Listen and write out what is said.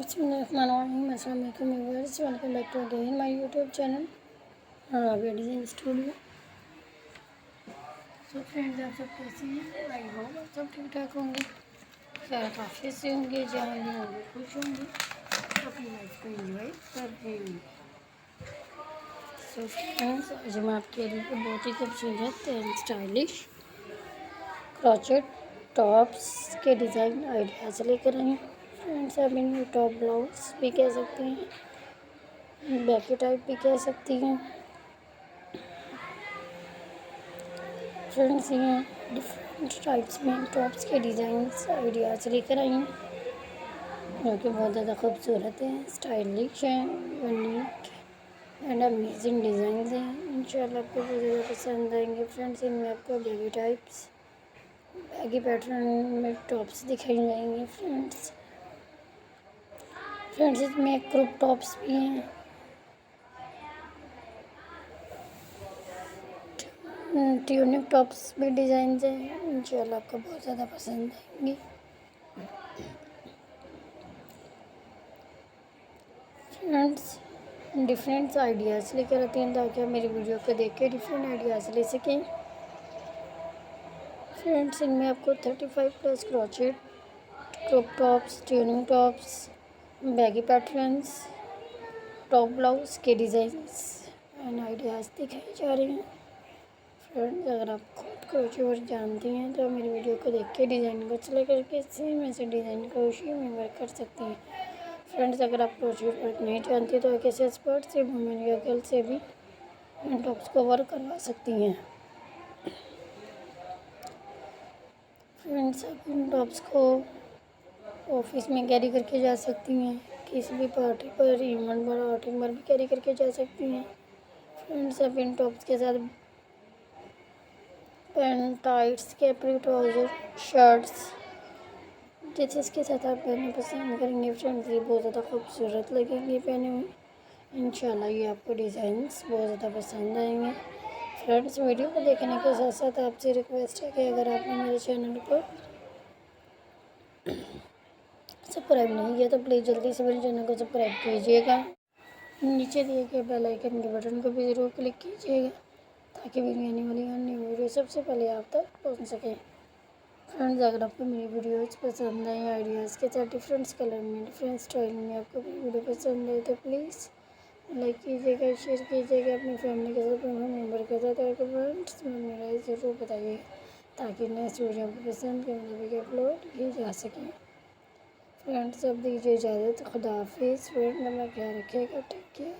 Bismillahirrahmanirrahim. Assalamu alaikum viewers. Welcome back to again my YouTube channel Rabia Design Studio. So friends, आप सब कैसे हैं? I hope आप सब ठीक ठाक होंगे, खैर काफ़ी से होंगे, जहाँ भी होंगे खुश होंगे, अपनी लाइफ को एंजॉय कर रहे होंगे। सो फ्रेंड्स, आज मैं आपके लिए बहुत ही खूबसूरत एंड स्टाइलिश क्रोचेट टॉप्स के डिज़ाइन आइडियाज़ लेकर आई हूँ। फ्रेंड्स, आप इन्हें टॉप ब्लाउज भी कह सकते हैं, बैकी टाइप भी कह सकती हैं। फ्रेंड्स, ये डिफरेंट टाइप्स में टॉप्स के डिज़ाइंस आइडियाज़ लेकर आई हूँ, जो कि बहुत ज़्यादा खूबसूरत हैं, स्टाइलिश हैं, यूनिक एंड अमेजिंग डिज़ाइंस हैं। इंशाल्लाह आपको बहुत ज़्यादा पसंद आएंगे। फ्रेंड्स, इनमें आपको बैगी टाइप्स, बैगी पैटर्न में टॉप्स दिखाई जाएंगे। फ्रेंड्स, इसमें क्रॉप टॉप्स भी हैं, ट्यूनिक टॉप्स भी डिज़ाइंस हैं। इंशाल्लाह आपको बहुत ज़्यादा पसंद आएंगे। फ्रेंड्स, डिफरेंट आइडियाज़ लेकर आती हैं ताकि आप मेरी वीडियो को देख के डिफरेंट आइडियाज़ ले सकें। फ्रेंड्स, इनमें आपको 35+ crochet, crop tops, tuning tops, baggy patterns, top blouse के डिज़ाइंस एंड आइडियाज़ दिखाए जा रहे हैं। फ्रेंड्स, अगर आप खुद क्रोचेट वर्क जानती हैं तो मेरी वीडियो को देख के डिज़ाइन को सिलेक्ट करके सेम ऐसे डिज़ाइन क्रोशे में वर्क कर सकती हैं। फ्रेंड्स, अगर आप क्रोचेट वर्क नहीं जानती तो किसी एक्सपर्ट से, वुमेन या गर्ल से भी इन टॉप्स को वर्क करवा सकती हैं। फ्रेंड्स, आप इन टॉप्स को ऑफिस में कैरी करके जा सकती हैं, किसी भी पार्टी पर, इवेंट पर, आउटिंग पर भी कैरी करके जा सकती हैं। फ्रेंड्स, आप इन टॉप्स के साथ pant, tights, capri, trouser, shirts, dresses के साथ आप पहनना पसंद करेंगे। फ्रेंड्स, ये बहुत ज़्यादा खूबसूरत लगेंगे पहने हुए। इंशाल्लाह ये आपको डिज़ाइंस बहुत ज़्यादा पसंद आएंगे। फ्रेंड्स, वीडियो को देखने के साथ साथ आपसे रिक्वेस्ट है कि अगर आपने मेरे चैनल को सब्सक्राइब नहीं किया तो प्लीज़ जल्दी से मेरे चैनल को सब्सक्राइब कीजिएगा। नीचे दिए गए बेल आइकन के बटन को भी ज़रूर क्लिक कीजिएगा ताकि मेरी आने वाली अन्य वीडियो सबसे पहले आप तक पहुंच सके। फ्रेंड्स, अगर आपको मेरी वीडियोज़ पसंद आए, आइडियाज़ के साथ डिफरेंट कलर में, डिफरेंट स्टाइल में आपको मेरी वीडियो पसंद आए तो प्लीज़ लाइक कीजिएगा, शेयर कीजिएगा अपनी फैमिली के साथ, मेम्बर के साथ, और कमेंट्स में मेरा ज़रूर बताइएगा ताकि नेक्स्ट वीडियो आपको पसंद के मुताबिक अपलोड की जा सके। फ्रेंड्स, अब दीजिए इजाज़त, खुदा हाफिज़। फ्रेंड्स, अपना ख्याल रखिएगा, टेक केयर।